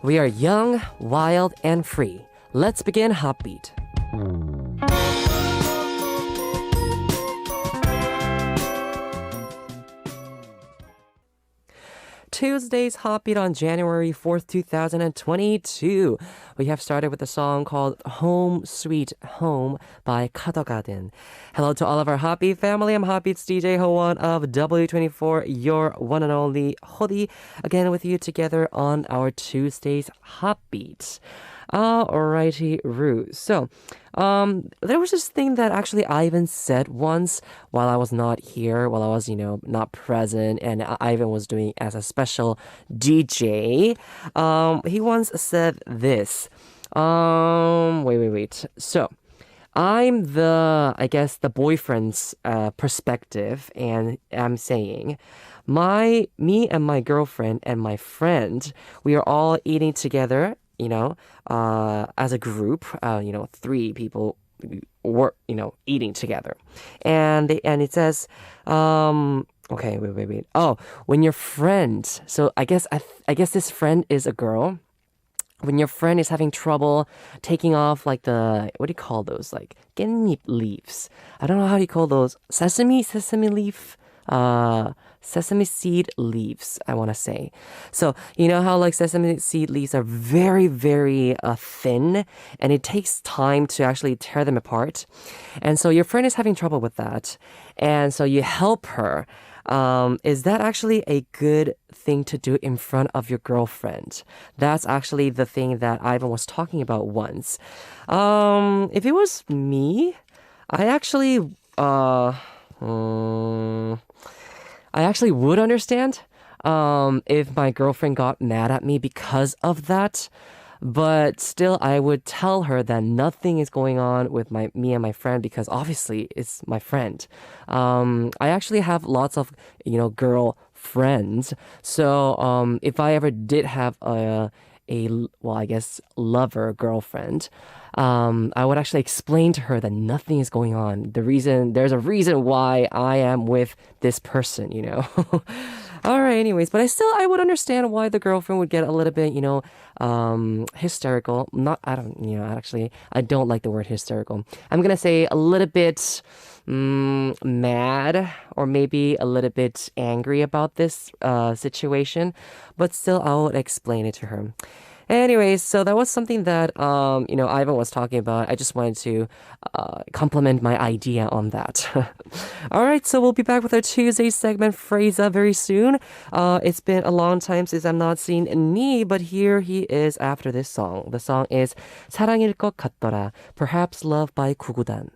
We are young, wild, and free. Let's begin HOTBEAT. Tuesday's HOTBEAT on January 4th, 2022. We have started with a song called Home Sweet Home by Kadogaden. Hello to all of our HOTBEAT family. I'm HOTBEAT's DJ Howon of W24, your one and only Hodi. Again with you together on our Tuesday's HOTBEAT. Alrighty, Roo. So, there was this thing that actually Aivan said once while I was not here, while I was, not present, and Aivan was doing as a special DJ. He once said this. Wait. So, I'm the boyfriend's perspective, and I'm saying, me and my girlfriend and my friend, we are all eating together. As a group, 3 people were, eating together. And it says, okay, wait. Oh, when your friend, so I guess this friend is a girl. When your friend is having trouble taking off what do you call those? Like 깻잎 leaves. I don't know how you call those. Sesame leaf. Sesame seed leaves, I want to say. So, you know how sesame seed leaves are very, very thin, and it takes time to actually tear them apart. And so your friend is having trouble with that, and so you help her. Is that actually a good thing to do in front of your girlfriend? That's actually the thing that Aivan was talking about once. If it was me, I actually would understand if my girlfriend got mad at me because of that. But still, I would tell her that nothing is going on with me and my friend because obviously it's my friend. I actually have lots of, girl friends. So if I ever did have lover, girlfriend, I would actually explain to her that nothing is going on. There's a reason why I am with this person, All right, anyways, but I would understand why the girlfriend would get a little bit, hysterical. I don't like the word hysterical. I'm gonna say a little bit mad or maybe a little bit angry about this situation, but still I would explain it to her. Anyways, so that was something that, Aivan was talking about. I just wanted to compliment my idea on that. All right, so we'll be back with our Tuesday segment, Phrase Up, very soon. It's been a long time since I've not seen NIve, but here he is after this song. The song is 사랑일 것 같더라, Perhaps Love by 구구단.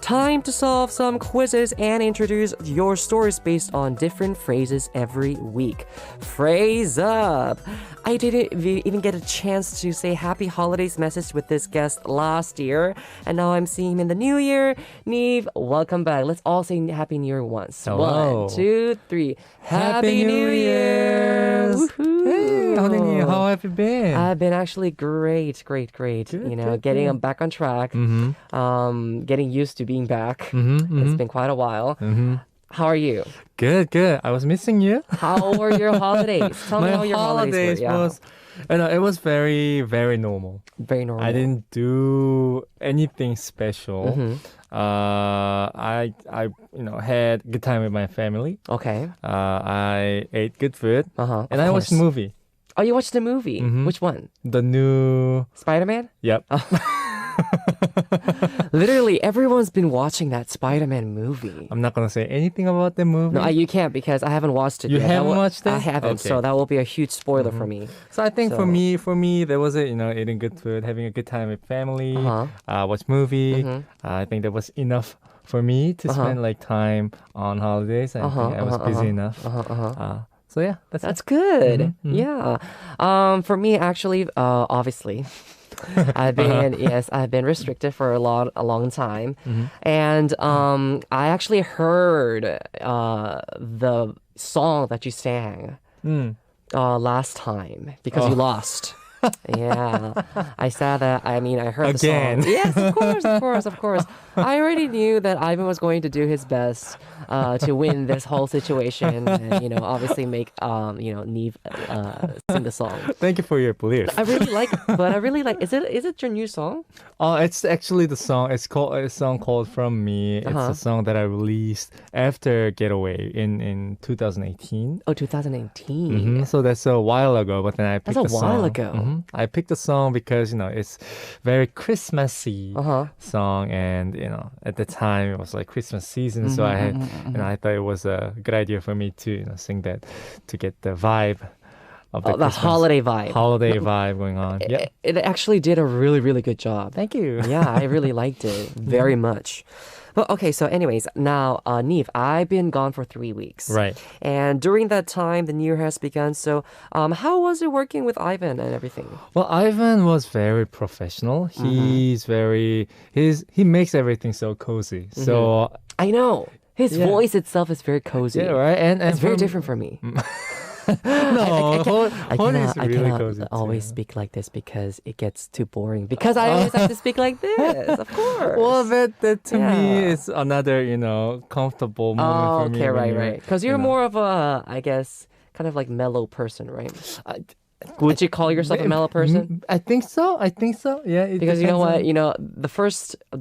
Time to solve some quizzes and introduce your stories based on different phrases every week. Phrase up! I didn't even get a chance to say happy holidays message with this guest last year, and now I'm seeing him in the new year. NIve, welcome back. Let's all say Happy New Year once. Hello. 1, 2, 3. Happy New Year! Hey, honey, how have you been? I've been actually great. Good, Getting back on track. Getting used to being back. It's been quite a while. How are you? Good. I was missing you. How were your holidays? Tell me how your holidays were. was, it was very, very normal. Very normal. I didn't do anything special. I had good time with my family. Okay. I ate good food. And I watched a course. movie. Oh, you watched the movie? Which one? The new... Spider-Man? Yep. Literally, everyone's been watching that Spider-Man movie. I'm not going to say anything about the movie. No, you can't because I haven't watched it You yet. haven't watched it? I haven't, Okay. so that will be a huge spoiler for me. So I think for me, there was eating good food, having a good time with family, watch movie. I think that was enough for me to spend time on holidays. I think I was busy enough. So yeah, That's it. good. Yeah. For me, actually, obviously, I've been restricted for a long time, and I actually heard the song that you sang last time because you lost. Yeah, I saw that. I mean, I heard Again. the song. Yes, of course. I already knew that Ivan was going to do his best to win this whole situation, and obviously make NIve sing the song. Thank you for your belief. I really like, but I really like. Is it your new song? It's actually the song. It's called a song called "From Me." It's a song that I released after Getaway in 2018. Oh, 2018. So that's a while ago. But then I picked That's a the while song. ago. I picked the song because it's very Christmassy song, and at the time it was like Christmas season, so I had I thought it was a good idea for me to sing that to get the vibe of the Christmas, holiday vibe. holiday vibe going on. Yeah, It actually did a really, really good job. thank you. Yeah, I really liked it very much. Well, okay, so anyways, now, NIve, I've been gone for 3 weeks. Right. And during that time, the new year has begun. So how was it working with Ivan and everything? Well, Ivan was very professional. He makes everything so cozy. So I know. His voice itself is very cozy. yeah, right. And It's very different from me. No, I cannot always speak like this because it gets too boring. Because I always have to speak like this, of course. Well, that to me is another, comfortable moment for me. Okay, right. Because you're more of a, I guess, kind of like mellow person, right? Would you call yourself a mellow person? I think so. Yeah. Because you know what, the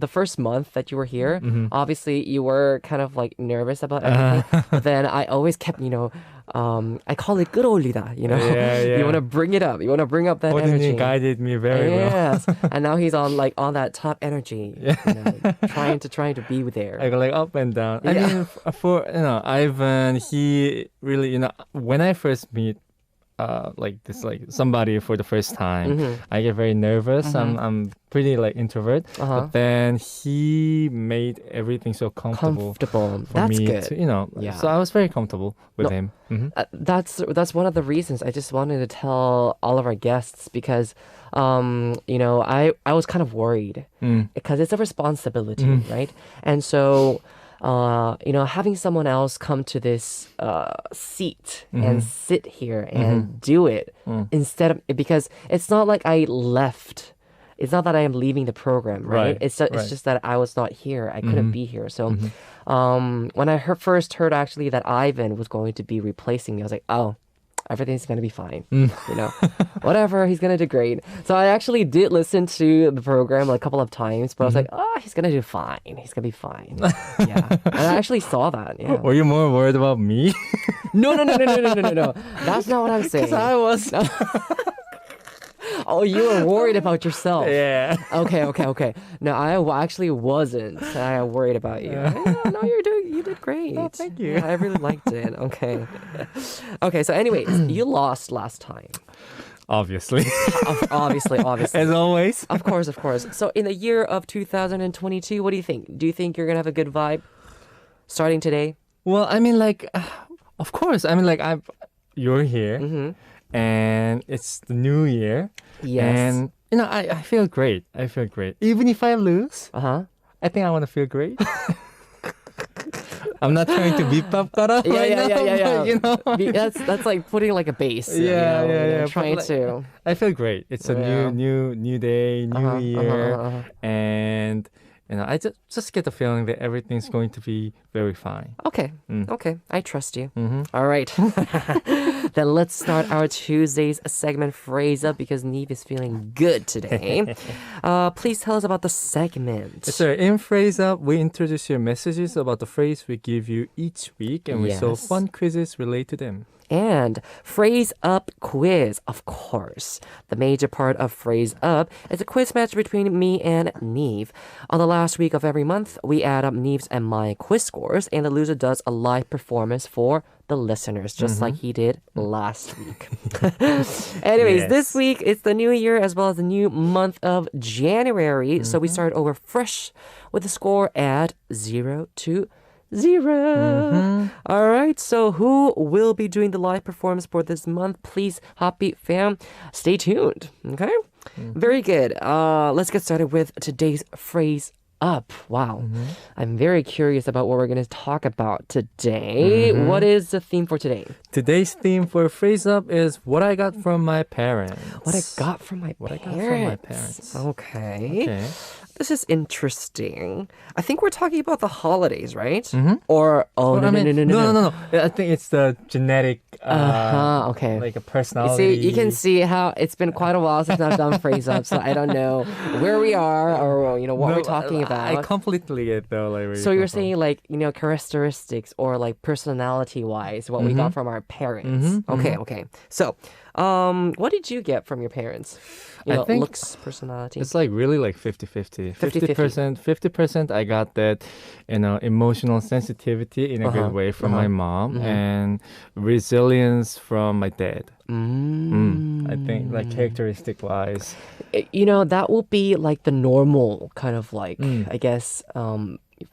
first month that you were here, obviously you were kind of like nervous about everything. But then I always kept, I call it 끌어올리다, Yeah. You want to bring it up. You want to bring up that Paulina energy. guided me very well. Yes. And now he's on that top energy, trying to be there. I go like up and down. I mean, for Ivan, he really, when I first meet like somebody for the first time, I get very nervous. I'm pretty like introvert, but then he made everything so comfortable for That's me good. to, so I was very comfortable with him. That's one of the reasons I just wanted to tell all of our guests because I was kind of worried because it's a responsibility, right? And so having someone else come to this seat and sit here and do it instead of, because it's not like I left. It's not that I am leaving the program, right? It's just that I was not here. I couldn't be here. So when I first heard actually that Ivan was going to be replacing me, I was like, oh, everything's going to be fine. Whatever, he's going to do great. So I actually did listen to the program like a couple of times, but I was like, he's going to do fine. He's going to be fine. Yeah. And I actually saw that. Yeah. Were you more worried about me? No. That's not what I'm saying. Because I was. Oh, you were worried about yourself. Yeah. Okay. No, I actually wasn't. I worried about you. No, you did great. Oh, thank you. Yeah, I really liked it. Okay. Okay, so anyways, you lost last time. Obviously. Obviously. As always. Of course. So in the year of 2022, what do you think? Do you think you're going to have a good vibe starting today? Well, I mean, of course. I mean, you're here. And it's the new year. Yes. And, I feel great. Even if I lose, I think I want to feel great. I'm not trying to beat up right now. But, that's like putting like a base. Yeah. Trying to. I feel great. It's a new day, new year. And... I just get the feeling that everything's going to be very fine. Okay. I trust you. All right. Then let's start our Tuesday's segment Phrase Up because NIve is feeling good today. Please tell us about the segment. Yes, sir. In Phrase Up, we introduce your messages about the phrase we give you each week, and we solve fun quizzes related to them. And Phrase Up Quiz, of course. The major part of Phrase Up is a quiz match between me and NIve. On the last week of every month, we add up NIve's and my quiz scores, and the loser does a live performance for the listeners, just like he did last week. Anyways, this week, it's the new year as well as the new month of January. So we start over fresh with the score at 0-0. All right, so who will be doing the live performance for this month? Please, HOTBEAT fam, stay tuned. Okay, very good. Let's get started with today's Phrase up. Wow. I'm very curious about what we're going to talk about today. What is the theme for today? Today's theme for Phrase Up is what I got from my parents. What I got from my parents. Okay. This is interesting. I think we're talking about the holidays, right? Or No. I think it's the genetic, okay. like a personality. You can see how it's been quite a while since I've done Phrase Up, so I don't know where we are or what we're talking about. I completely get though. Like, so you're saying like characteristics or like personality wise, what we got from our parents. Okay. So, what did you get from your parents? I think looks, personality. It's like really like 50-50. 50% I got that, emotional sensitivity in a good way from my mom and resilience from my dad. I think like characteristic wise. That will be like the normal kind of like, I guess,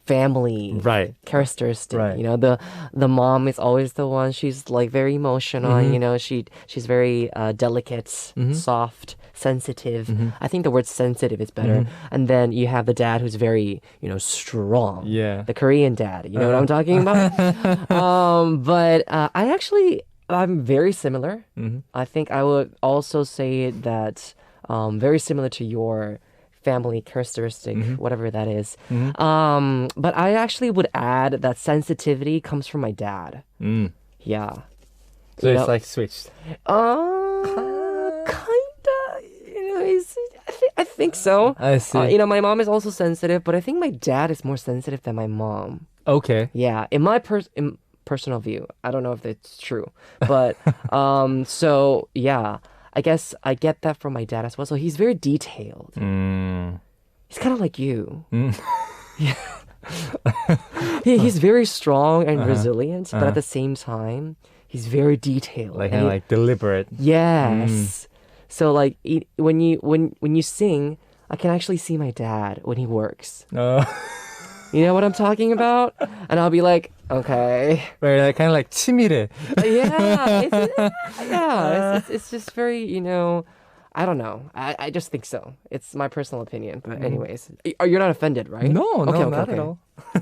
family characteristic. Right. The mom is always the one, she's like very emotional, she's very delicate, soft, sensitive. I think the word sensitive is better. And then you have the dad who's very, strong. Yeah. The Korean dad. You know what I'm talking about? But I'm very similar. I think I would also say that very similar to your family characteristic, whatever that is. But I actually would add that sensitivity comes from my dad. Yeah. So it's like switched. I think so. I see. My mom is also sensitive, but I think my dad is more sensitive than my mom. Okay. Yeah, in my personal view, I don't know if that's true, but so yeah, I guess I get that from my dad as well. So he's very detailed. He's kind of like you. Yeah. He's very strong and resilient, but at the same time, he's very detailed. Like kind of like deliberate. Yes. So like when you sing, I can actually see my dad when he works. You know what I'm talking about? And I'll be like, okay. Right, kind of like 치밀해. It's just very, I don't know. I just think so. It's my personal opinion. But anyways, you're not offended, right? No, not at all.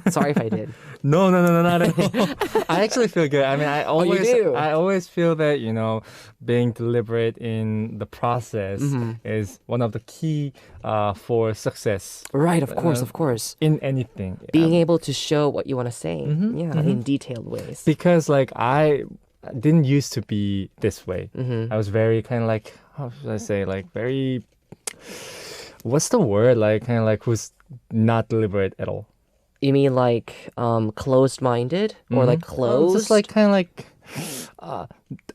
Sorry if I did. No, not at all. I actually feel good. I mean, I always feel that, being deliberate in the process is one of the key for success. Right, of course. In anything. Being able to show what you want to say. In detailed ways. Because like I didn't used to be this way. I was very kind of like, how should I say, like very, what's the word? Like kind of like who's not deliberate at all. You mean like closed-minded or like closed? Just like kind of like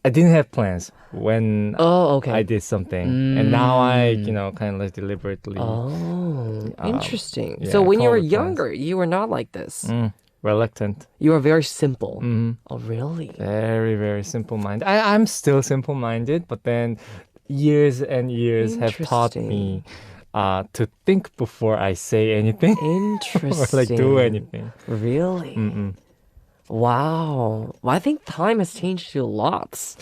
I didn't have plans when I did something, and now I kind of like deliberately. Interesting. So when you were younger, you were not like this. Reluctant. You are very simple. Oh, really? Very, very simple-minded. I'm still simple-minded, but then years and years have taught me to think before I say anything. Interesting. Or like do anything. Really? Wow. Well, I think time has changed you lots.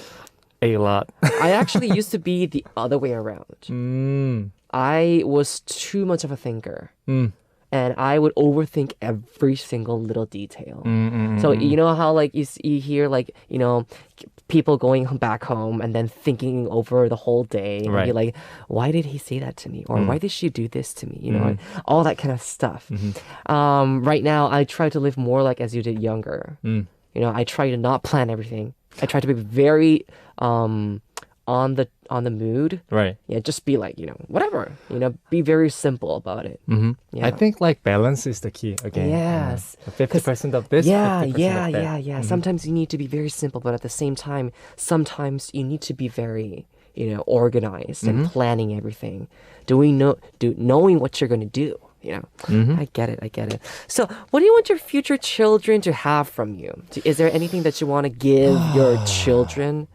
A lot. I actually used to be the other way around. I was too much of a thinker. And I would overthink every single little detail. So you know how like you hear like, people going back home and then thinking over the whole day. And be like, why did he say that to me? Or why did she do this to me? And all that kind of stuff. Right now, I try to live more like as you did younger. I try to not plan everything. I try to be very on the mood. Right. Yeah, just be like, whatever. Be very simple about it. I think like balance is the key again. Yes. 50% of this, 50% of that. Yeah. Sometimes you need to be very simple, but at the same time, sometimes you need to be very, organized and planning everything. Knowing what you're going to do. I get it. So what do you want your future children to have from you? Is there anything that you want to give your children?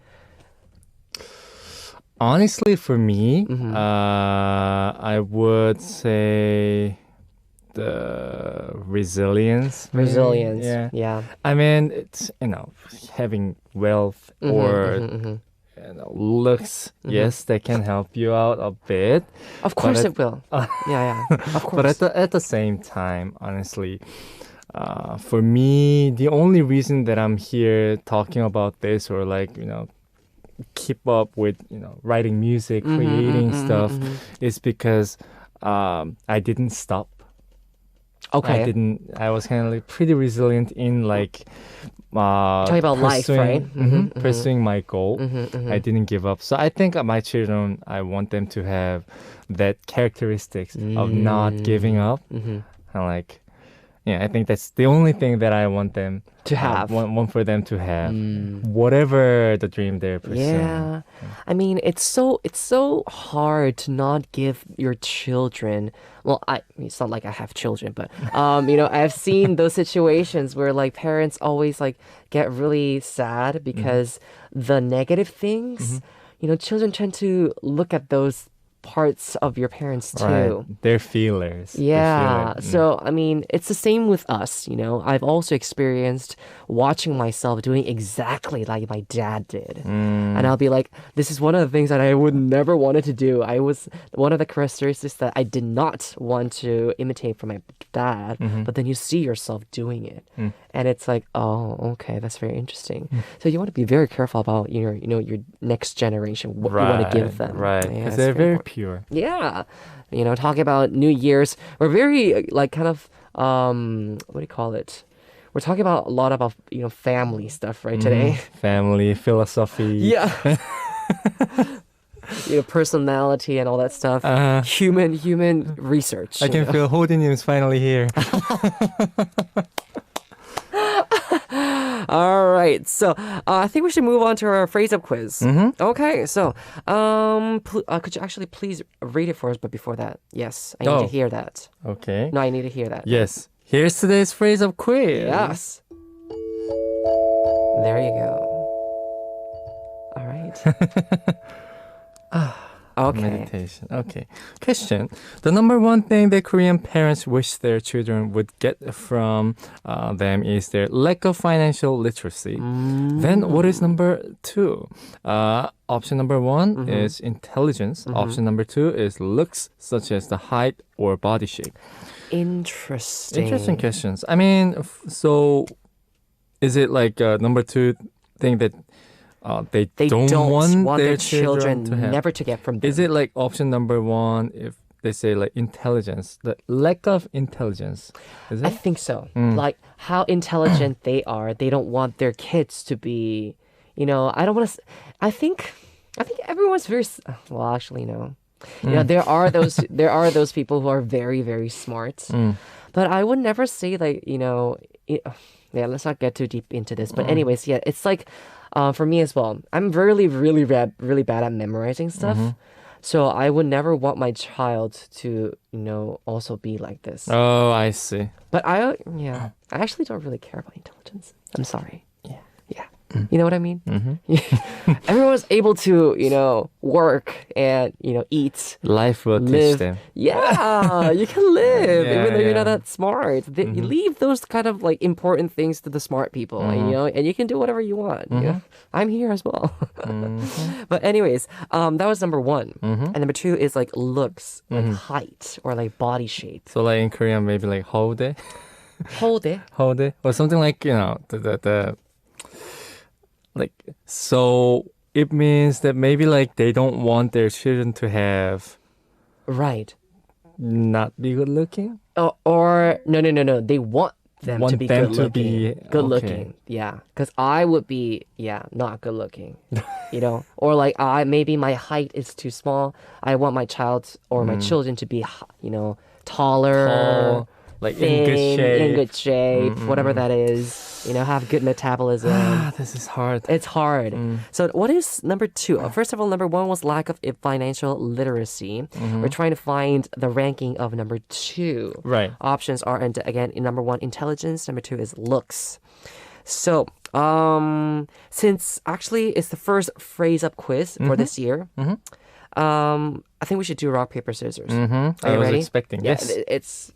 Honestly, for me, I would say the resilience. Resilience. Yeah. I mean, it's, having wealth or looks, yes, that can help you out a bit. Of course it will. Yeah, of course. But at the same time, honestly, for me, the only reason that I'm here talking about this or like, keep up with, writing music, creating stuff is because I didn't stop. Okay. I was kind of like pretty resilient in like Talking about life, right? Pursuing my goal. I didn't give up. So I think my children, I want them to have that characteristics of not giving up. And like, I think that's the only thing that I want them to have. Want for them to have, whatever the dream they're pursuing. Yeah, I mean, it's so hard to not give your children. Well, it's not like I have children, but I've seen those situations where like parents always like get really sad because the negative things. Children tend to look at those parts of your parents too. Right. They're feelers. Yeah. So, I mean, it's the same with us, I've also experienced watching myself doing exactly like my dad did. And I'll be like, this is one of the things that I would never wanted to do. I was one of the characteristics that I did not want to imitate from my dad, but then you see yourself doing it. And it's like, oh, okay, that's very interesting. So you want to be very careful about your next generation, what you want to give them. Right, because they're very pure. Yeah. Talking about New Year's, we're very like kind of, what do you call it? We're talking about a lot about, family stuff, right, today? Family, philosophy. Yeah. Personality and all that stuff. Human research. I can feel hwaiting is finally here. All right, so I think we should move on to our phrase-up quiz. Okay, so could you actually please read it for us? But before that, yes, I need to hear that. Okay. No, I need to hear that. Yes. Here's today's phrase-up quiz. Yes. There you go. All right. Okay. Meditation. Okay. Question. The number one thing that Korean parents wish their children would get from them is their lack of financial literacy. Then what is number two? Option number one is intelligence. Option number two is looks, such as the height or body shape. Interesting questions. I mean, so is it like number two thing that they don't want their children to have. never to get from them? Is it like option number one if they say like intelligence, the lack of intelligence? Is it? I think so. Like how intelligent they are, they don't want their kids to be, I don't want to, I think everyone's very, well, actually, no. There are those people who are very, very smart. But I would never say like, yeah, let's not get too deep into this. But anyways, yeah, it's like, for me as well, I'm really, really bad at memorizing stuff. So I would never want my child to, also be like this. Oh, I see. But I actually don't really care about intelligence. I'm sorry. Yeah. You know what I mean? Everyone's able to, work and, eat. Life will live. teach them. Yeah, you can live even though you're not that smart. You leave those kind of like important things to the smart people, and you can do whatever you want. I'm here as well. But anyways, that was number one. And number two is like looks, like height or like body shape. So like in Korean, maybe like hwaiting. Hwaiting. Or something like, the like, so it means that maybe like they don't want their children to have not be good looking, or no, they want them to be good looking. Good looking. Okay. Yeah, because I would be not good looking, or like maybe my height is too small. I want my child or my children to be taller. Tall, like thin, in good shape, whatever that is. Have good metabolism. This is hard. It's hard. So what is number two? First of all, number one was lack of financial literacy. We're trying to find the ranking of number two. Right. Options are, again, in number one, intelligence. Number two is looks. So, since actually it's the first phrase-up quiz for this year, I think we should do rock, paper, scissors. Are you I was ready? expecting, Yeah, yes. It's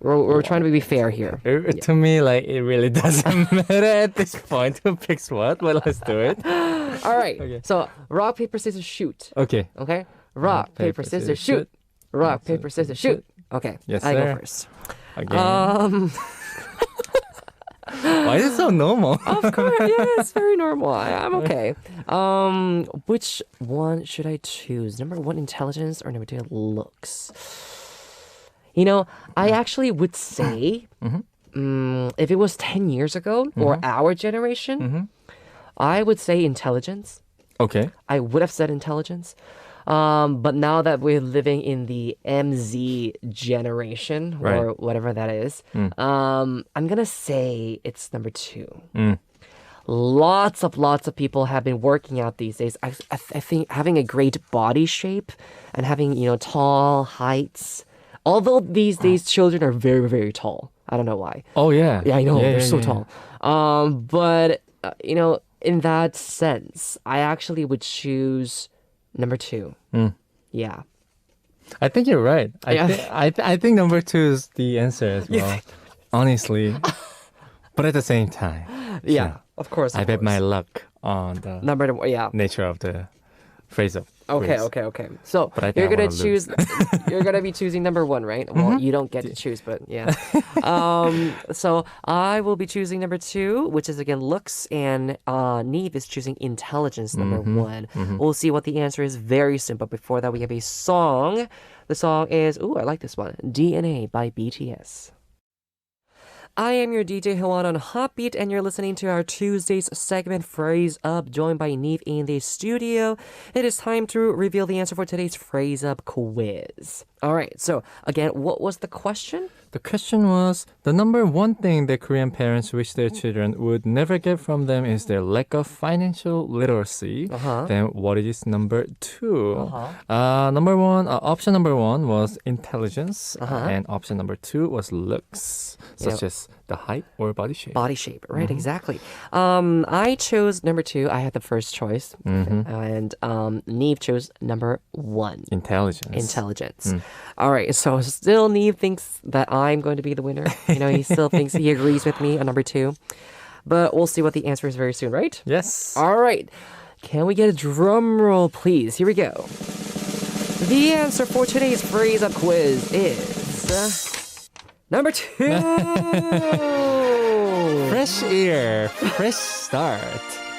We're trying to be fair here. To me, like, it really doesn't matter at this point who picks what, but let's do it. All right. Okay. So rock, paper, scissors, shoot. Okay. Okay. Rock, paper, scissors, shoot. Rock, paper, scissors, shoot. Okay. Yes, I go sir. first. Again. Why is it so normal? Of course, yeah, it's very normal. I'm okay. Which one should I choose? Number one, intelligence, or number two, looks? You know, I actually would say, if it was 10 years ago or our generation, I would say intelligence. Okay. I would have said intelligence. But now that we're living in the MZ generation, or whatever that is, I'm gonna say it's number two. Lots of people have been working out these days. I think having a great body shape and having, tall heights. Although these days children are very, very tall. I don't know why. Oh, yeah. Yeah, I know. They're so tall. But, in that sense, I actually would choose number two. Yeah. I think you're right. I think number two is the answer as well. Honestly. But at the same time. Yeah, of course. I bet my luck on the nature of the phrase of Okay. So you're gonna choose. lose. You're gonna be choosing number one, right? Well, you don't get to choose, but yeah. So I will be choosing number two, which is again looks, and NIve is choosing intelligence, number one. We'll see what the answer is very soon. But before that, we have a song. The song is I like this one, DNA by BTS. I am your DJ Howon on HOTBEAT, and you're listening to our Tuesday's segment Phrase Up, joined by NIve in the studio. It is time to reveal the answer for today's Phrase Up quiz. All right, so again, what was the question? The question was, the number one thing that Korean parents wish their children would never get from them is their lack of financial literacy. Then what is number two? Option number one was intelligence, and option number two was looks, such as the height or body shape. Body shape, right? Exactly. I chose number two. I had the first choice, and NIve chose number one. Intelligence. All right, so still NIve thinks that I'm going to be the winner. He still thinks he agrees with me on number two. But we'll see what the answer is very soon, right? Yes. All right. Can we get a drum roll, please? Here we go. The answer for today's Phrase Up quiz is number two. Fresh year, fresh start.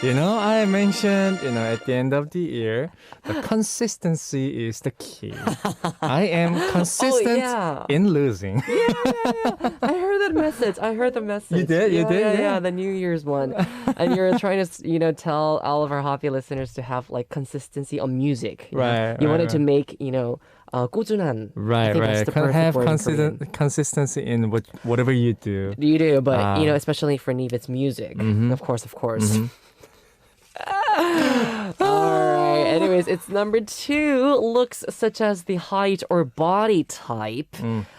I mentioned, at the end of the year, the consistency is the key. I am consistent in losing. Yeah. I heard the message. You did? Yeah, the New Year's one. And you're trying to, tell all of our HOTBEAT listeners to have, consistency on music. Right. You wanted to make, 꾸준한. Right. That's the perfect have word in Korean. consistency in whatever you do. You do, but, especially for NIve, it's music. Of course. All right. Anyways, it's number two. Looks such as the height or body type.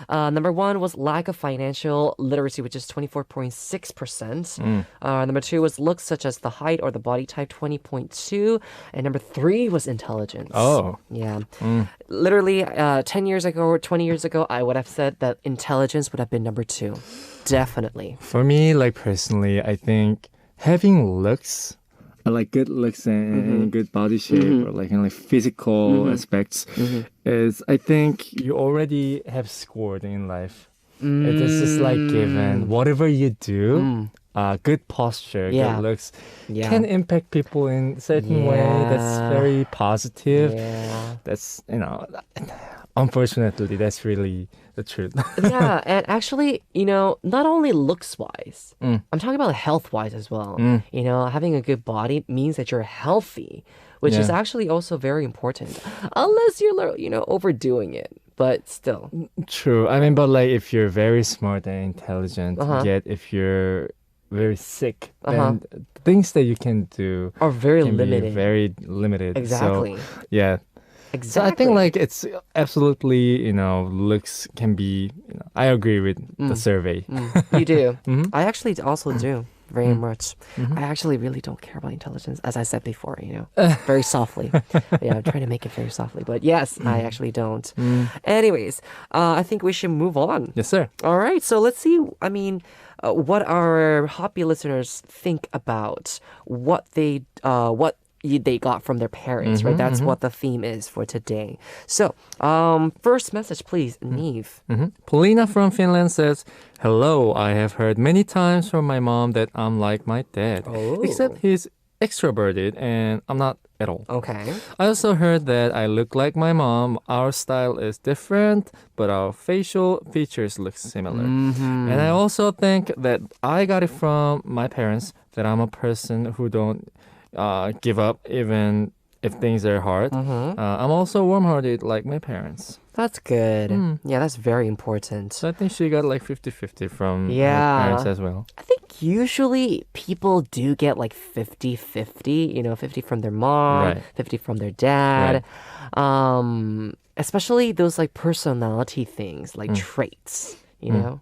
Number one was lack of financial literacy, which is 24.6%. Number two was looks such as the height or the body type, 20.2%. And number three was intelligence. Oh. Yeah. Literally 10 years ago or 20 years ago, I would have said that intelligence would have been number two. Definitely. For me, personally, I think having looks, like good looks and good body shape, or physical aspects, is, I think, you already have scored in life. It is just given. Whatever you do, good posture, good looks can impact people in a certain way that's very positive. Yeah. That's, unfortunately, that's really the truth. Yeah, and actually, not only looks-wise, I'm talking about health-wise as well. Having a good body means that you're healthy, which is actually also very important. Unless you're, overdoing it, but still. True. I mean, but if you're very smart and intelligent, yet if you're very sick, then things that you can do are very can limited. Be very limited. Exactly. So, yeah. Exactly. So I think it's absolutely, looks can be, I agree with the survey. You do. I actually also do. very much. I actually really don't care about intelligence, as I said before, very softly. Yeah, I'm trying to make it very softly. But yes, I actually don't. Anyways, I think we should move on. Yes, sir. All right, so let's see, what our HOTBEAT listeners think about what they got from their parents, right? That's what the theme is for today. So, first message, please, NIve. Paulina from Finland says, "Hello, I have heard many times from my mom that I'm like my dad, except he's extroverted and I'm not at all. Okay. I also heard that I look like my mom. Our style is different, but our facial features look similar. And I also think that I got it from my parents that I'm a person who don't give up even if things are hard. I'm also warm-hearted like my parents." That's good. Yeah, that's very important. So I think she got like 50-50 from her Yeah. parents as well. I think usually people do get like 50-50, 50 from their mom, Right. 50 from their dad. Especially those like personality things, like traits, you know?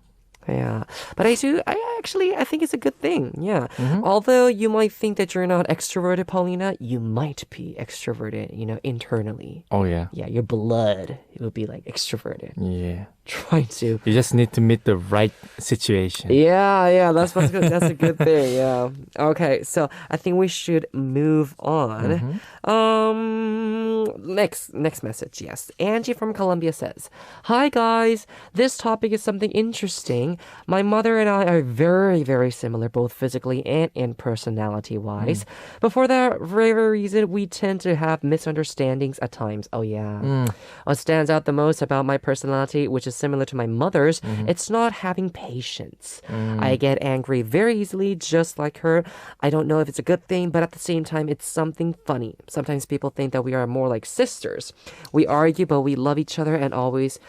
Yeah. But I think it's a good thing. Yeah. Although you might think that you're not extroverted, Paulina, you might be extroverted, internally. Oh, yeah. Yeah, your blood, it would be like extroverted. Yeah. Trying to. You just need to meet the right situation. Yeah, that's good. That's a good thing. Yeah. Okay, so I think we should move on. Next message. Yes, Angie from Colombia says, "Hi guys, this topic is something interesting. My mother and I are very, very similar, both physically and in personality wise. But for that very reason, we tend to have misunderstandings at times. Oh yeah. What stands out the most about my personality, which is similar to my mother's, it's not having patience. I get angry very easily, just like her. I don't know if it's a good thing, but at the same time, it's something funny. Sometimes people think that we are more like sisters. We argue, but we love each other and always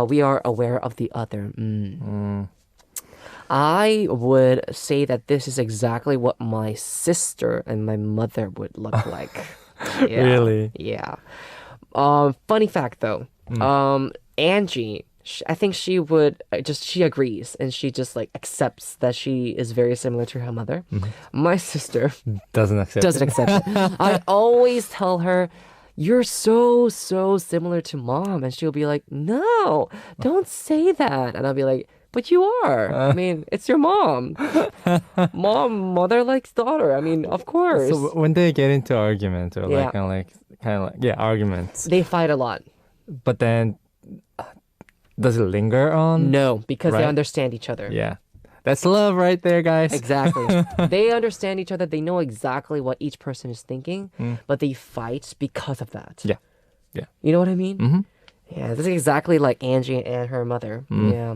we are aware of the other." I would say that this is exactly what my sister and my mother would look like. Yeah. Really? Yeah. Funny fact though, Angie, I think she would she agrees and she just like accepts that she is very similar to her mother. My sister Doesn't accept it. I always tell her, "You're so similar to mom," and she'll be like, "No, don't say that," and I'll be like, "But you are. I mean, it's your mom. Mother likes daughter. I mean, of course." So when they get into arguments or Yeah. arguments, They fight a lot. but then does it linger on? No, because they Right? understand each other. Yeah. That's love right there, guys. Exactly. They understand each other. They know exactly what each person is thinking, but they fight because of that. Yeah. Yeah. You know what I mean? Yeah, this is exactly like Angie and her mother. Yeah.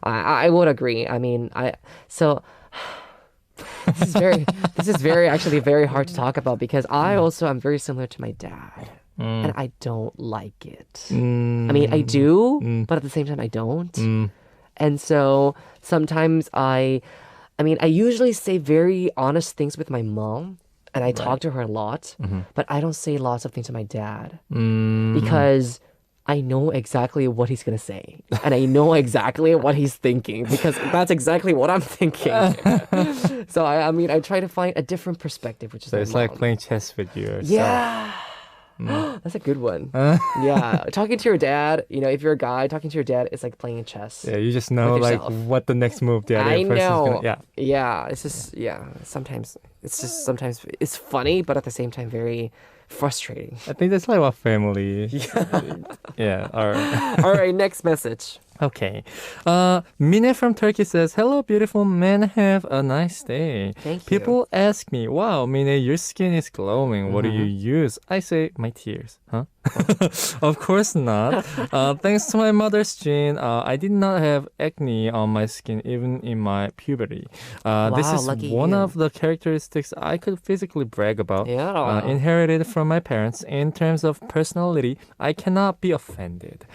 I would agree. I mean, this is actually very hard to talk about because I also am very similar to my dad. And I don't like it. I mean, I do, but at the same time, I don't. And so sometimes I usually say very honest things with my mom and I talk to her a lot, but I don't say lots of things to my dad because I know exactly what he's going to say and I know exactly what he's thinking because that's exactly what I'm thinking. So I try to find a different perspective, which is So it's my like mom. playing chess with yourself. Yeah. That's a good one. Yeah. Talking to your dad, if you're a guy, talking to your dad is like playing chess. Yeah, you just know With like yourself. what the next move the other I person's know. gonna. Yeah. Yeah. It's just, sometimes it's funny, but at the same time, very frustrating. I think that's like what family. Yeah. All right. Next message. Okay. Mine from Turkey says, "Hello, beautiful men. Have a nice day." Thank you. People ask me, "Wow, Mine, your skin is glowing. What do you use?" I say, "My tears." Huh? Of course not. Thanks to my mother's gene, I did not have acne on my skin even in my puberty. This is lucky one you. of the characteristics I could physically brag about. Yeah. Inherited from my parents. In terms of personality, I cannot be offended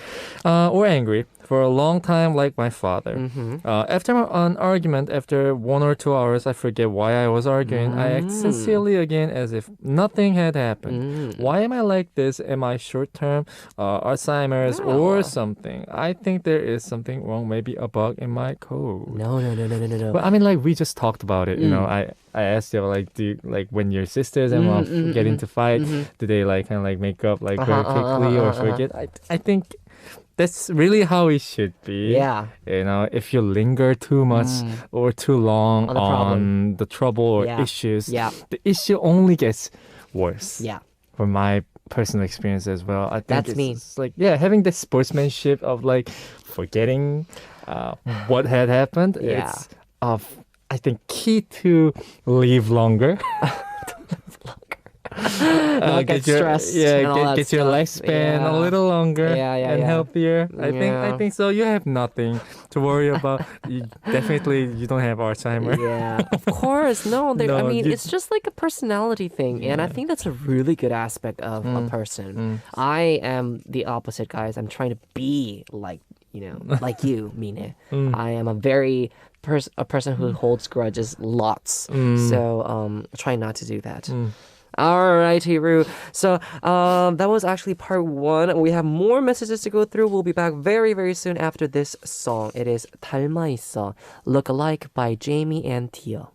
or angry. For a long time like my father. After an argument, after 1 or 2 hours, I forget why I was arguing. I act sincerely again as if nothing had happened. Why am I like this? Am I short-term Alzheimer's or something? I think there is something wrong, maybe a bug in my code. No. But I mean, like, we just talked about it. You know, I asked you, like, do you, like, when your sisters and mom get into fight, do they like kind of like make up like very quickly or forget? I think that's really how it should be. Yeah. You know, if you linger too much or too long on the trouble or issues, the issue only gets worse. Yeah. From my personal experience as well, I think That's me. it's like, having the sportsmanship of like forgetting what had happened. Yeah. It's I think key to live longer. Not get stressed. Get your lifespan a little longer and healthier. I think so. You have nothing to worry about. You don't have Alzheimer's. Yeah, of course. No, I mean, it's just like a personality thing. And I think that's a really good aspect of a person. I am the opposite, guys. I'm trying to be like, like you, Mine. I am a very a person who holds grudges lots. So try not to do that. Alrighty, Roo. So that was actually part 1. We have more messages to go through. We'll be back very, very soon after this song. It is 닮아 있어, Look Alike by Jamie and Tia.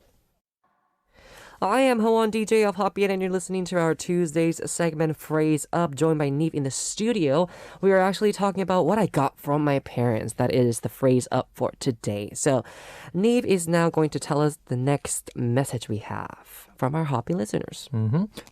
I am Howon DJ of HOTBEAT, and you're listening to our Tuesdays segment Phrase Up, joined by NIve in the studio. We are actually talking about what I got from my parents. That is the Phrase Up for today. So NIve is now going to tell us the next message we have from our HOTBEAT listeners.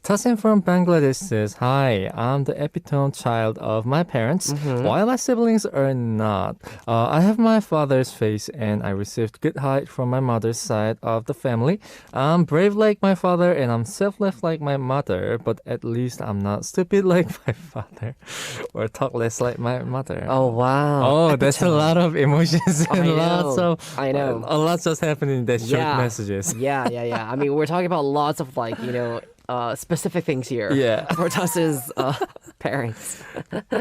Tasin from Bangladesh says, "Hi, I'm the epitome child of my parents, while my siblings are not. I have my father's face and I received good height from my mother's side of the family. I'm brave like my father and I'm selfless like my mother, but at least I'm not stupid like my father or talk less like my mother." Oh, wow. Oh, that's a lot of emotions and I know. A lot just happened in that short messages. Yeah. I mean, we're talking about lots of like, specific things here. Yeah. For Tasin's parents.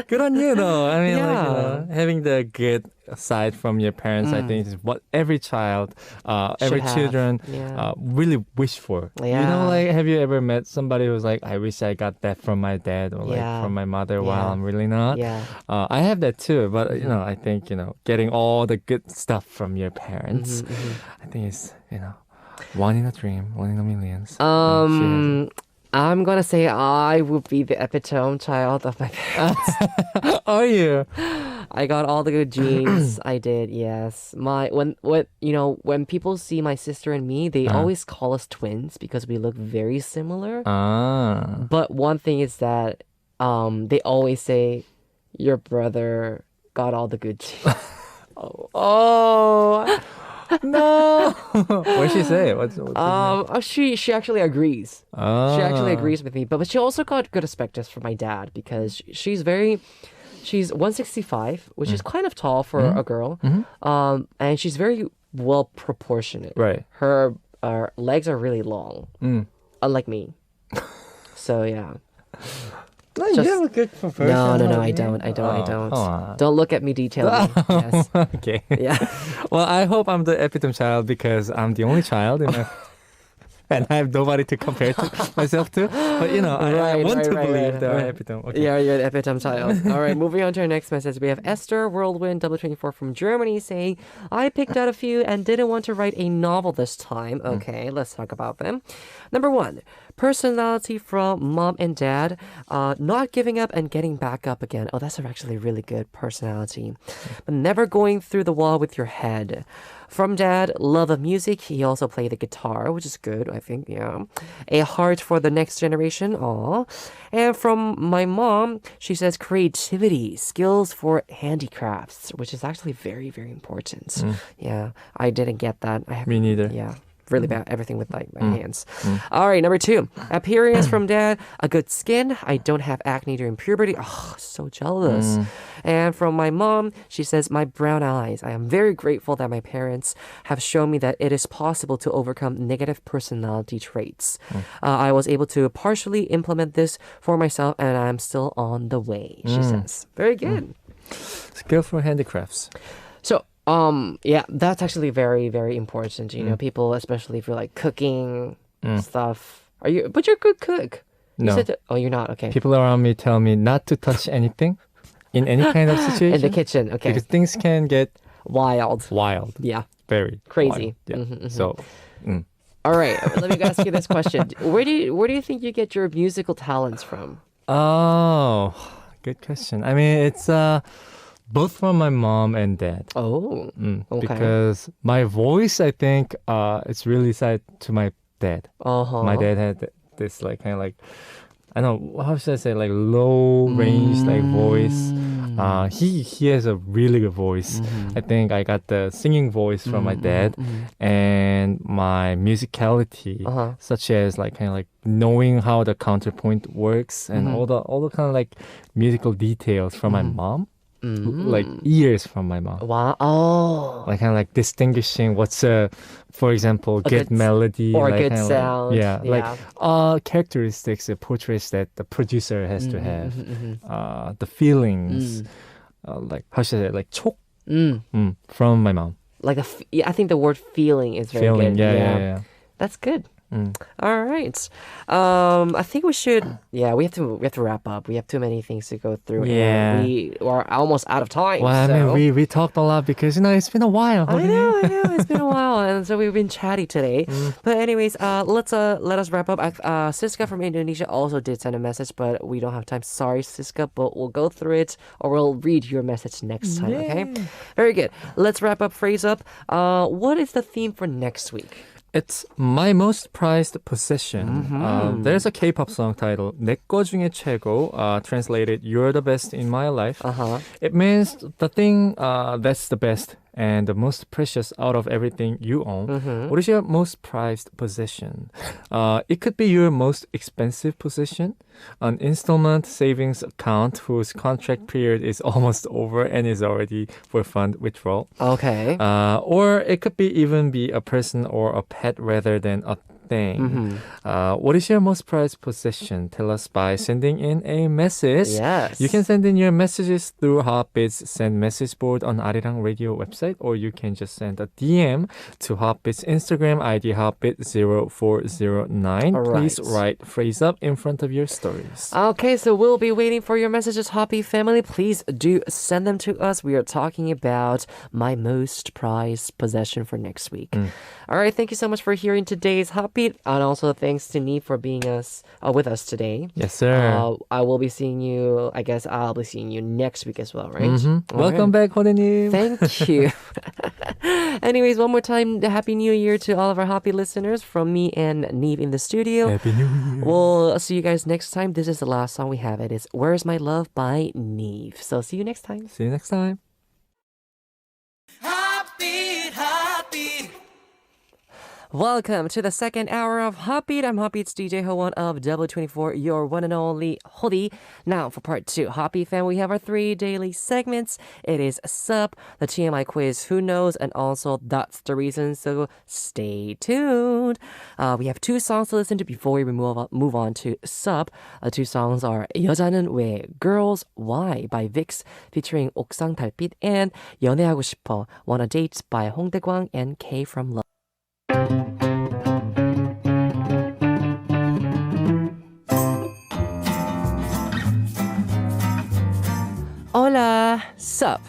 Good on you, though. I mean, like, having the good side from your parents, I think, is what every child, every children really wish for. Yeah. Like, have you ever met somebody who's like, I wish I got that from my dad or like from my mother while I'm really not? Yeah. I have that too, but, I think, getting all the good stuff from your parents, I think is, one in a dream, one in a millions. I'm gonna say I would be the epitome child of my parents. Are you? I got all the good genes. I did, yes. When people see my sister and me, they always call us twins because we look very similar. But one thing is that they always say your brother got all the good genes. Oh. No. What did she say? She actually agrees. Oh. She actually agrees with me, but she also got good perspectives from my dad because she's 165, which is kind of tall for a girl. And she's very well proportionate. Right. Her legs are really long, unlike me. So yeah. No, you have a good proportion. No, I don't. Don't look at me detailedly. Yes. Okay. Yeah. Well, I hope I'm the epitome child because I'm the only child in my and I have nobody to compare to myself to. But I want to believe that I'm epitome. Okay. Yeah, you're the epitome child. All right, moving on to our next message. We have Esther Whirlwind W24 from Germany saying, "I picked out a few and didn't want to write a novel this time." Okay, let's talk about them. Number 1. Personality from mom and dad, not giving up and getting back up again. Oh, that's actually really good personality. But never going through the wall with your head. From dad, love of music. He also played the guitar, which is good, I think, yeah. A heart for the next generation. Aw. And from my mom, she says creativity, skills for handicrafts, which is actually very, very important. Yeah, I didn't get that. Me neither. Yeah. Really bad. Everything with like my hands. All right, number 2. Appearance from dad. A good skin. I don't have acne during puberty. Oh, so jealous. And from my mom, she says, my brown eyes. I am very grateful that my parents have shown me that it is possible to overcome negative personality traits. I was able to partially implement this for myself and I'm still on the way, she says. Very good. skillful handicrafts. So, yeah, that's actually very, very important. You know, people, especially if you're like cooking stuff. But you're a good cook. You No. said that, oh, you're not. Okay. People around me tell me not to touch anything in any kind of situation. In the kitchen. Okay. Because things can get Wild. Yeah. Very Crazy. Wild. Yeah. So, All right. Let me ask you this question. Where do you think you get your musical talents from? oh, good question. I mean, it's both from my mom and dad. Oh. Okay. Because my voice, I think, it's really tied to my dad. Uh-huh. My dad had this like kind of like, I don't know, how should I say, like low range like voice. He has a really good voice. I think I got the singing voice from my dad, and my musicality, such as like kind of like knowing how the counterpoint works and all the kind of like musical details from my mom. Like years from my mom. Wow. Oh. Like kind of like distinguishing what's for example, good melody or like, good sound. like characteristics, portraits that the producer has to have. The feelings, like how should I say, like 촉 from my mom. Like I think the word feeling is very good. Yeah. That's good. All right. I think we should. Yeah, we have to wrap up. We have too many things to go through. Yeah. And we are almost out of time. Well, so. I mean, we talked a lot because it's been a while. I know. It's been a while, and so we've been chatty today. But anyways, let us wrap up. Siska from Indonesia also did send a message, but we don't have time. Sorry, Siska, but we'll go through it, or we'll read your message next time. Yay. Okay. Very good. Let's wrap up. Phrase up. What is the theme for next week? It's my most prized possession. There's a K-pop song titled 내 거 중에 최고, translated "You're the best in my life." It means the thing that's the best and the most precious out of everything you own. What is your most prized possession? It could be your most expensive possession, an installment savings account whose contract period is almost over and is already for fund withdrawal. Okay. Or it could even be a person or a pet rather than a thing. What is your most prized possession? Tell us by sending in a message. Yes. You can send in your messages through HOTBEAT's send message board on Arirang Radio website, or you can just send a DM to HOTBEAT's Instagram ID HOTBEAT0409. Please write phrase up in front of your stories. Okay, so we'll be waiting for your messages, Hoppy family. Please do send them to us. We are talking about my most prized possession for next week. All right, thank you so much for hearing today's HOTBEAT, and also thanks to NIve for being with us today. Yes, sir. I will be seeing you. I guess I'll be seeing you next week as well, right? Welcome back, Hwaiting NIve. Thank you. Anyways, one more time, Happy New Year to all of our Hoppy listeners from me and NIve in the studio. Happy New Year. We'll see you guys next time. This is the last song we have. It is Where's My Love by NIve. So see you next time. See you next time. Welcome to the second hour of HOTBEAT. I'm HOTBEAT's DJ Howon of W24, your one and only Hodi. Now for part 2, HOTBEAT fan, we have our 3 daily segments. It is Ssup, the TMI Quiz, Who Knows, and also That's the Reason, so stay tuned. We have 2 songs to listen to before we move on to Ssup. 2 songs are 여자는 왜, Girls Why by VIX featuring 옥상 달빛, and 연애하고 싶어, Wanna Date by 홍대광 and K from Love. Hola, Ssup.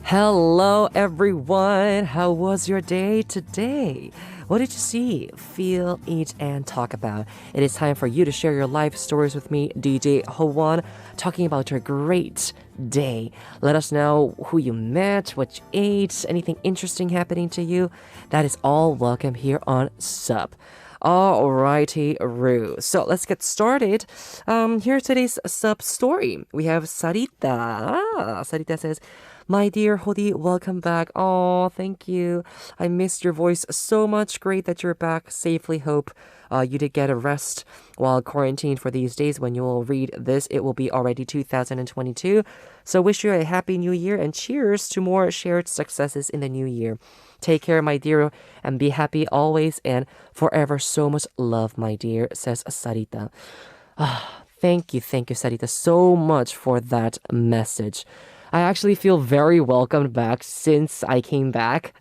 Hello, everyone. How was your day today? What did you see, feel, eat, and talk about? It is time for you to share your life stories with me, DJ Howon, talking about your great day. Let us know who you met, what you ate, anything interesting happening to you. That is all welcome here on Ssup. Alrighty, Roo. So let's get started. Here's today's Ssup story. We have Saritta. Saritta says, My dear Hodi, welcome back. Oh, thank you. I missed your voice so much. Great that you're back safely. Hope you did get a rest while quarantined for these days. When you will read this, it will be already 2022. So wish you a happy new year and cheers to more shared successes in the new year. Take care, my dear, and be happy always and forever. So much love, my dear, says Saritta. Thank you, Saritta, so much for that message. I actually feel very welcomed back since I came back.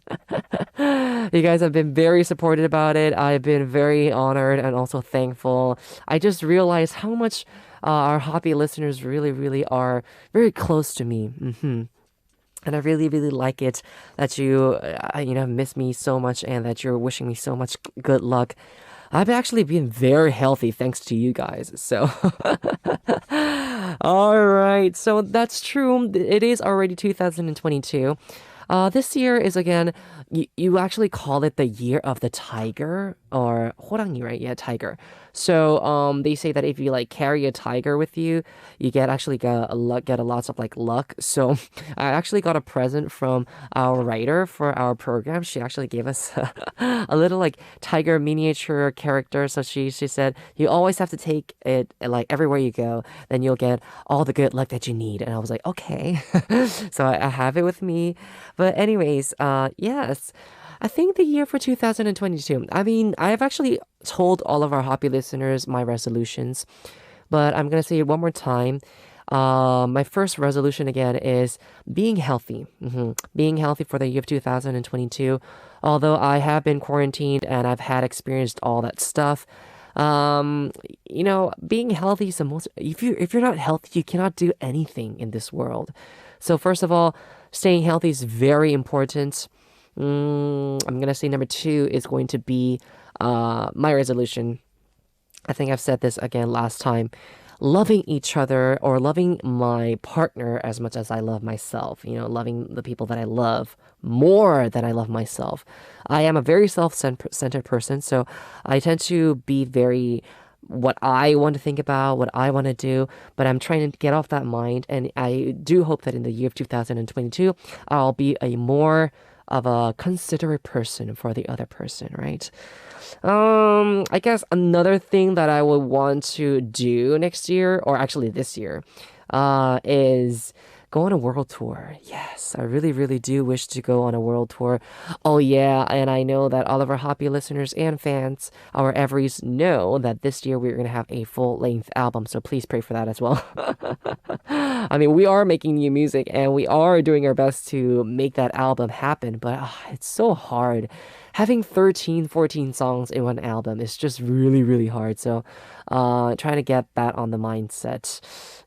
You guys have been very supportive about it. I've been very honored and also thankful. I just realized how much our hobby listeners really, really are very close to me. And I really, really like it that you, miss me so much and that you're wishing me so much good luck. I've actually been very healthy thanks to you guys. So, all right. So that's true. It is already 2022. This year is again, you actually call it the year of the tiger or 호랑이, right? Yeah, tiger. So they say that if you like carry a tiger with you, you get a lots of like luck. So I actually got a present from our writer for our program. She actually gave us a little like tiger miniature character. So she said you always have to take it like everywhere you go, then you'll get all the good luck that you need. And I was like, okay. So I have it with me. But anyways, yes. I think the year for 2022. I mean, I've actually told all of our happy listeners my resolutions, but I'm gonna say it one more time. My first resolution again is being healthy. Being healthy for the year of 2022. Although I have been quarantined and I've had experienced all that stuff, being healthy is the most. If you're not healthy, you cannot do anything in this world. So first of all, staying healthy is very important. I'm gonna say number 2 is going to be my resolution. I think I've said this again last time. Loving each other or loving my partner as much as I love myself. Loving the people that I love more than I love myself. I am a very self-centered person, so I tend to be very what I want to think about, what I want to do, but I'm trying to get off that mind, and I do hope that in the year of 2022, I'll be a more of a considerate person for the other person, right? I guess another thing that I would want to do next year, or actually this year, is go on a world tour. Yes, I really, really do wish to go on a world tour. Oh yeah, and I know that all of our happy listeners and fans, our everys, know that this year we're going to have a full-length album, so please pray for that as well. I mean, we are making new music and we are doing our best to make that album happen, but it's so hard. Having 13, 14 songs in one album is just really, really hard. So trying to get that on the mindset.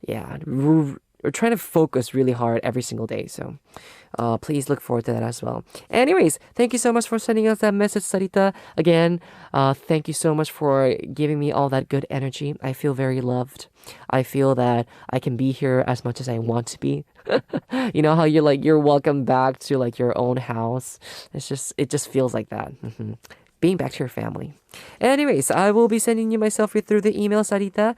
Yeah, we're trying to focus really hard every single day. So please look forward to that as well. Anyways, thank you so much for sending us that message, Saritta. Again, thank you so much for giving me all that good energy. I feel very loved. I feel that I can be here as much as I want to be. You know how you're welcome back to like your own house. It just feels like that. Being back to your family. Anyways, I will be sending you my selfie through the email, Saritta.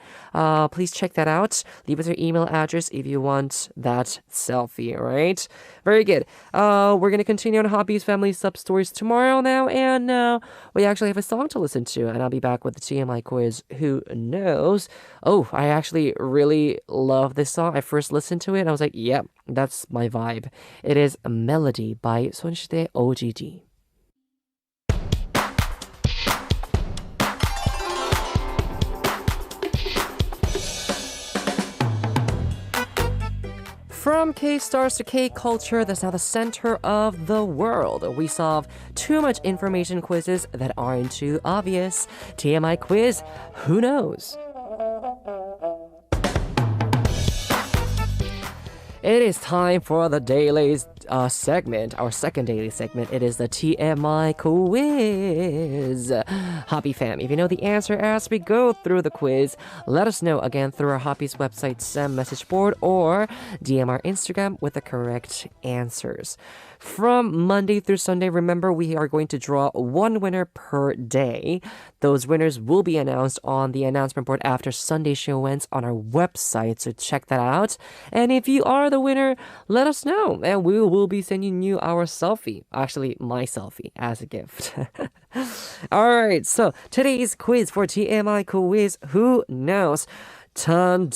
Please check that out. Leave us your email address if you want that selfie, all right? Very good. We're going to continue on Hobbies Family Sub Stories tomorrow now, and we actually have a song to listen to, and I'll be back with the TMI Quiz. Who knows? Oh, I actually really love this song. I first listened to it, and I was like, yep, that's my vibe. It is Melody by 손시대 OGD. From K-stars to K-culture, that's now the center of the world. We solve too much information quizzes that aren't too obvious. TMI Quiz, who knows? It is time for the segment, our second daily segment. It is the TMI Quiz. Hobby fam, if you know the answer as we go through the quiz, let us know again through our Hobby's website SEM message board or DM our Instagram with the correct answers. From Monday through Sunday, remember we are going to draw one winner per day. Those winners will be announced on the announcement board after Sunday show ends on our website, so check that out. And if you are the winner, let us know, and we will be sending you our selfie, actually my selfie, as a gift. Alright, so today's quiz for TMI Quiz, who knows? Ton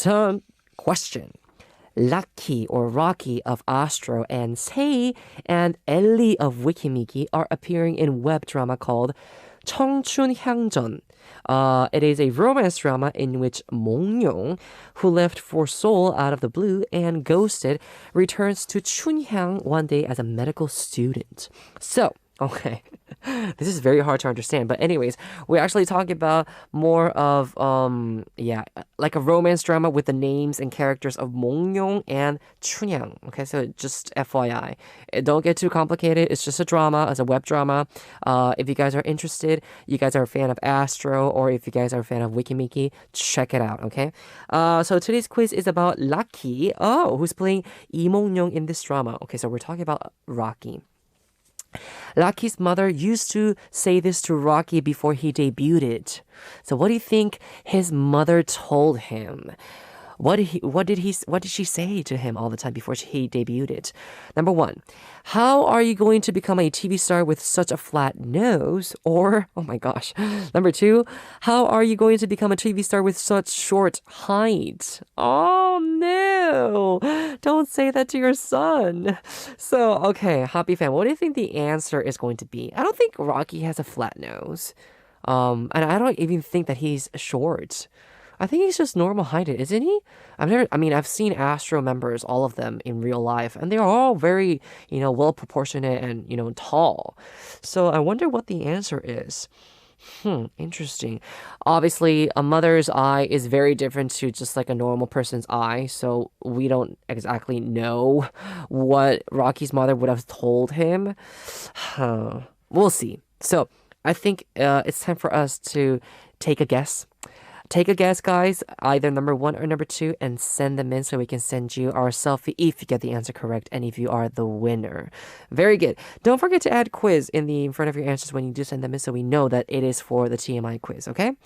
question. Lucky or Rocky of Astro and Sei and Ellie of Wikimiki are appearing in web drama called 청춘 향전. It is a romance drama in which Mong-yong, who left for Seoul out of the blue and ghosted, returns to Chunhyang one day as a medical student. So, okay, this is very hard to understand. But anyways, we're actually talking about more of, like a romance drama with the names and characters of Mong-yong and Chunhyang. Okay, so just FYI. Don't get too complicated. It's just a drama, it's a web drama. If you guys are interested, you guys are a fan of Astro, or if you guys are a fan of Wikimiki, check it out, okay? So today's quiz is about Lucky, who's playing Lee Mong-yong in this drama. Okay, so we're talking about Rocky. Lucky's mother used to say this to Rocky before he debuted. So what do you think his mother told him? What did she say to him all the time before he debuted? Number 1, how are you going to become a TV star with such a flat nose? Or, oh my gosh. Number 2, how are you going to become a TV star with such short height? Oh no, don't say that to your son. So, okay, Happy fan, what do you think the answer is going to be? I don't think Rocky has a flat nose. And I don't even think that he's short. I think he's just normal heighted, isn't he? I've seen Astro members, all of them in real life, and they're all very, well proportionate and, tall. So I wonder what the answer is. Interesting. Obviously, a mother's eye is very different to just like a normal person's eye, so we don't exactly know what Rocky's mother would have told him. We'll see. So I think it's time for us to take a guess. Take a guess, guys, either number 1 or number 2, and send them in so we can send you our selfie if you get the answer correct and if you are the winner. Very good. Don't forget to add quiz in front of your answers when you do send them in so we know that it is for the TMI quiz, okay?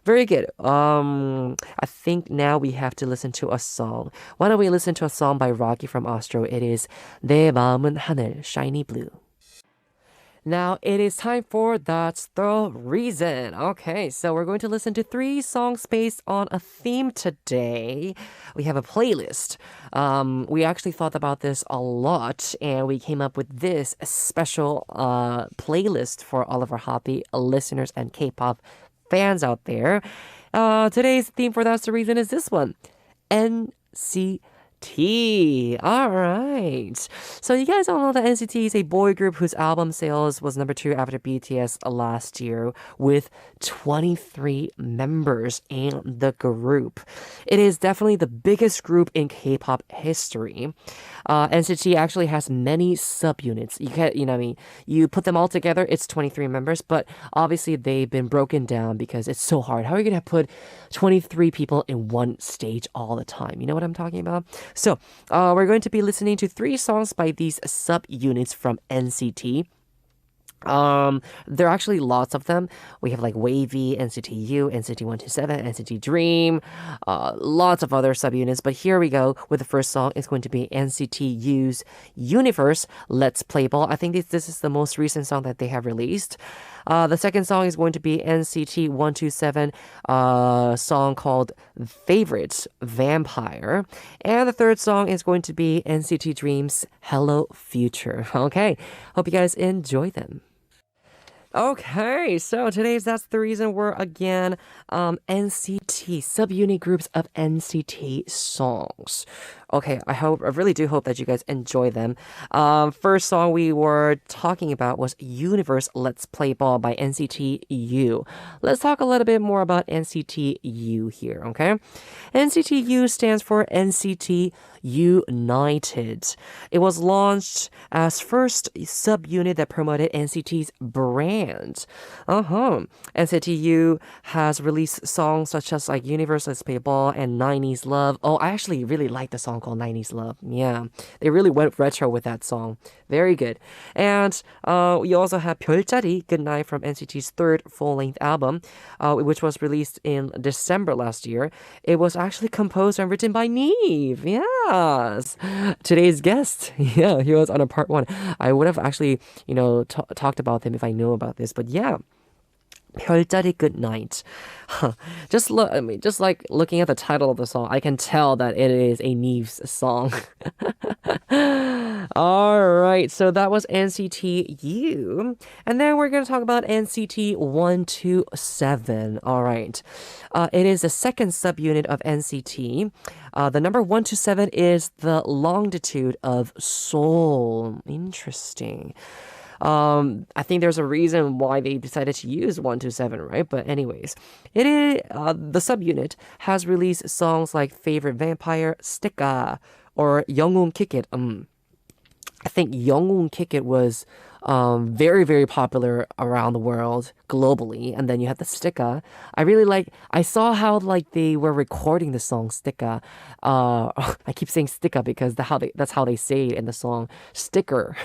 Very good. I think now we have to listen to a song. Why don't we listen to a song by Rocky from Astro? It is 내 마음은 하늘, Shiny Blue. Now it is time for That's the Reason. Okay, so we're going to listen to 3 songs based on a theme today. We have a playlist. We actually thought about this a lot, and we came up with this special playlist for all of our Hoppy listeners and K-pop fans out there. Today's theme for That's the Reason is this one. NCT. All right. So you guys all know that NCT is a boy group whose album sales was number 2 after BTS last year with 23 members in the group. It is definitely the biggest group in K-pop history. NCT actually has many sub-units. You put them all together, it's 23 members, but obviously they've been broken down because it's so hard. How are you going to put 23 people in one stage all the time? You know what I'm talking about? So, we're going to be listening to 3 songs by these sub-units from NCT. There are actually lots of them. We have like Wavy, NCT U, NCT 127, NCT Dream, lots of other subunits. But here we go with the first song. It's going to be NCT U's Universe, Let's Play Ball. I think this is the most recent song that they have released. The second song is going to be NCT 127, song called Favorites, Vampire. And the third song is going to be NCT Dream's Hello Future. Okay, hope you guys enjoy them. Okay, so today's That's the Reason we're again NCT, subunit groups of NCT songs. Okay, I really do hope that you guys enjoy them. First song we were talking about was Universe Let's Play Ball by NCT U. Let's talk a little bit more about NCT U here, okay? NCT U stands for NCT United. It was launched as first subunit that promoted NCT's brand. NCT U has released songs such as like Universe Let's Play Ball and 90s Love. Oh, I actually really like the song called 90s Love. Yeah, they really went retro with that song. Very good. And we also have 별자리, Good Night from NCT's third full-length album, which was released in December last year. It was actually composed and written by NIve. Yes. Today's guest. Yeah, he was on a part one. I would have actually, talked about him if I knew about this. But yeah. 별자리 Good Night. Just look, just like looking at the title of the song, I can tell that it is a NIve's song. All right, so that was NCT U, and then we're gonna talk about NCT 127. All right, it is the second subunit of NCT. The number 127 is the longitude of Seoul. Interesting. I think there's a reason why they decided to use 127, right? But anyways, it is the subunit has released songs like Favorite Vampire, Sticka, or Younghoon Kick It. I think Younghoon Kick It was very, very popular around the world globally. And then you have the Sticka. I saw how like they were recording the song Sticka. I keep saying Sticka because that's how they say it in the song Sticker.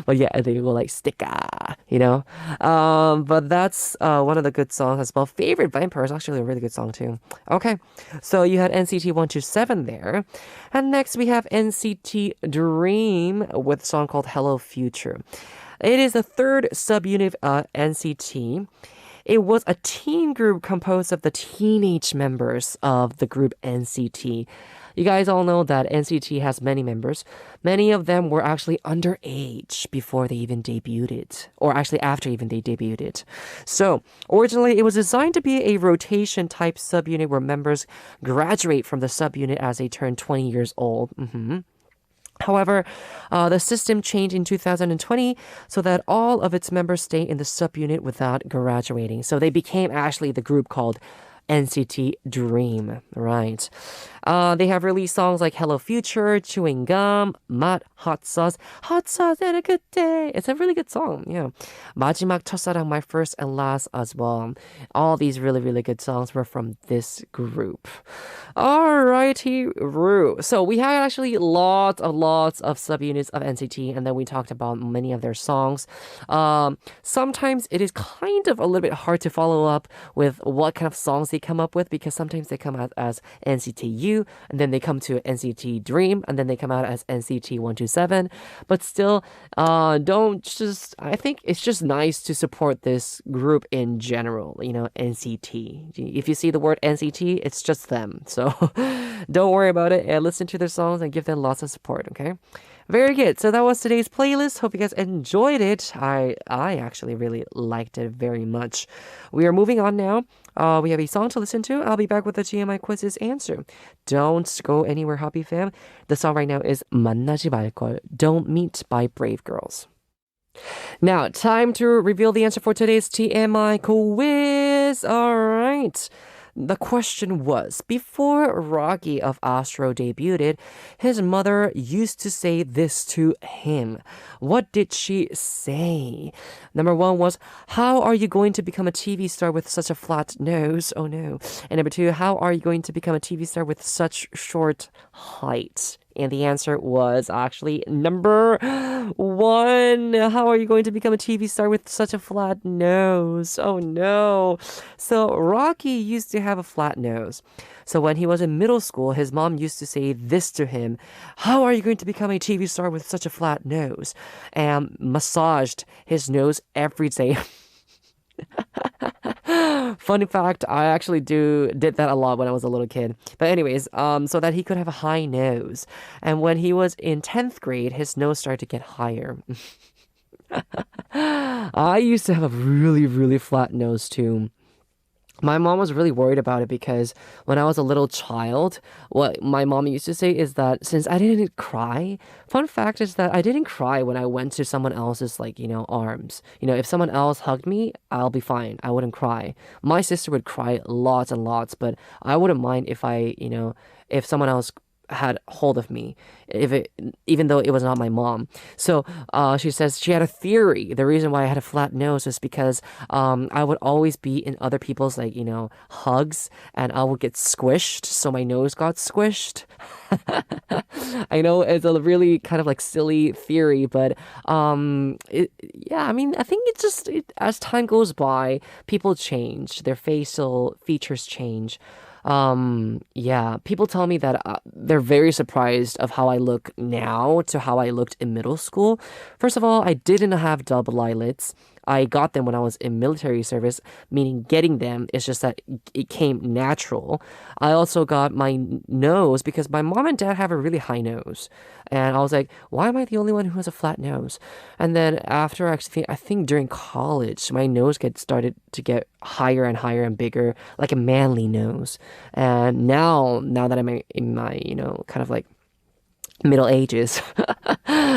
But yeah, they go like Sticka, but that's one of the good songs as well. Favorite Vampire is actually a really good song too. Okay, so you had NCT 127 there. And next we have NCT Dream with a song called Hello Future. It is the third subunit of NCT. It was a teen group composed of the teenage members of the group NCT. You guys all know that NCT has many members. Many of them were actually underage before they even debuted, or actually after even they debuted. So originally it was designed to be a rotation type subunit where members graduate from the subunit as they turn 20 years old. However, the system changed in 2020 so that all of its members stay in the subunit without graduating. So they became actually the group called NCT Dream, right? They have released songs like Hello Future, Chewing Gum, 맛, Hot Sauce and a Good Day. It's a really good song, yeah. 마지막 첫사랑, My First and Last as well. All these really, really good songs were from this group. Alrighty, Roo. So we had actually lots of subunits of NCT, and then we talked about many of their songs. Sometimes it is kind of a little bit hard to follow up with what kind of songs they come up with, because sometimes they come out as NCT U, and then they come to NCT Dream, and then they come out as NCT 127. But still, I think it's just nice to support this group in general, NCT. If you see the word NCT, it's just them. So don't worry about it, and listen to their songs and give them lots of support, okay? Very good. So that was today's playlist. Hope you guys enjoyed it. I actually really liked it very much. We are moving on now. We have a song to listen to. I'll be back with the TMI Quiz's answer. Don't go anywhere, Hobby fam. The song right now is 만나지 말걸, Don't Meet by Brave Girls. Now, time to reveal the answer for today's TMI Quiz. All right. The question was, before Rocky of ASTRO debuted, his mother used to say this to him. What did she say? Number one was, how are you going to become a TV star with such a flat nose? Oh no. And number two, how are you going to become a TV star with such short height? And the answer was actually number one. How are you going to become a TV star with such a flat nose? Oh no. So Rocky used to have a flat nose. So when he was in middle school, his mom used to say this to him: how are you going to become a TV star with such a flat nose? And massaged his nose every day. Funny fact, I actually did that a lot when I was a little kid. But anyways, so that he could have a high nose. And when he was in 10th grade, his nose started to get higher. I used to have a really, really flat nose too. My mom was really worried about it because when I was a little child, what my mom used to say is that since I didn't cry, fun fact is that I didn't cry when I went to someone else's, like, arms. If someone else hugged me, I'll be fine. I wouldn't cry. My sister would cry lots and lots, but I wouldn't mind if someone else had hold of me, even though it was not my mom. So she says she had a theory. The reason why I had a flat nose is because I would always be in other people's, like, hugs, and I would get squished, so my nose got squished. I know it's a really kind of like silly theory, but yeah, I mean, I think as time goes by, people change, their facial features change. Yeah, people tell me that they're very surprised of how I look now to how I looked in middle school. First of all, I didn't have double eyelids. I got them when I was in military service, meaning getting them is just that it came natural. I also got my nose because my mom and dad have a really high nose. And I was like, why am I the only one who has a flat nose? And then after I think during college, my nose started to get higher and higher and bigger, like a manly nose. And now that I'm in my, kind of like middle ages.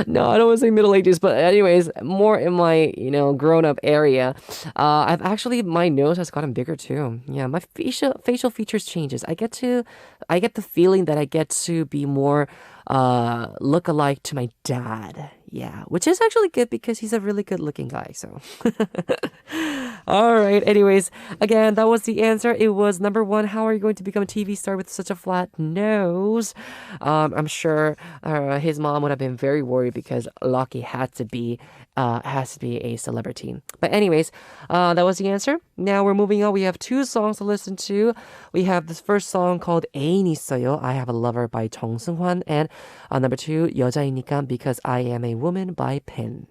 No, I don't want to say middle ages, but anyways, more in my, grown up area. My nose has gotten bigger too. Yeah, my facial features changes. I get the feeling that I get to be more look alike to my dad. Yeah, which is actually good because he's a really good looking guy. So, all right. Anyways, again, that was the answer. It was number one. How are you going to become a TV star with such a flat nose? I'm sure his mom would have been very worried because Lucky has to be a celebrity. But anyways, that was the answer. Now we're moving on. We have two songs to listen to. We have this first song called 애인 있어요, I Have a Lover by Jung Seung-hwan, and number two, 여자이니까 Because I Am a Woman by Pin.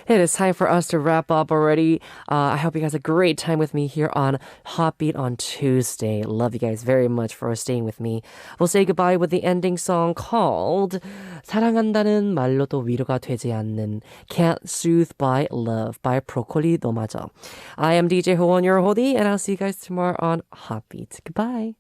It is time for us to wrap up already. I hope you guys had a great time with me here on HOTBEAT on Tuesday. Love you guys very much for staying with me. We'll say goodbye with the ending song called 사랑한다는 말로도 위로가 되지 않는 Can't Soothe by Love by Broccoli 너마저. I am DJ Howon, your hoodie, and I'll see you guys tomorrow on HOTBEAT. Goodbye.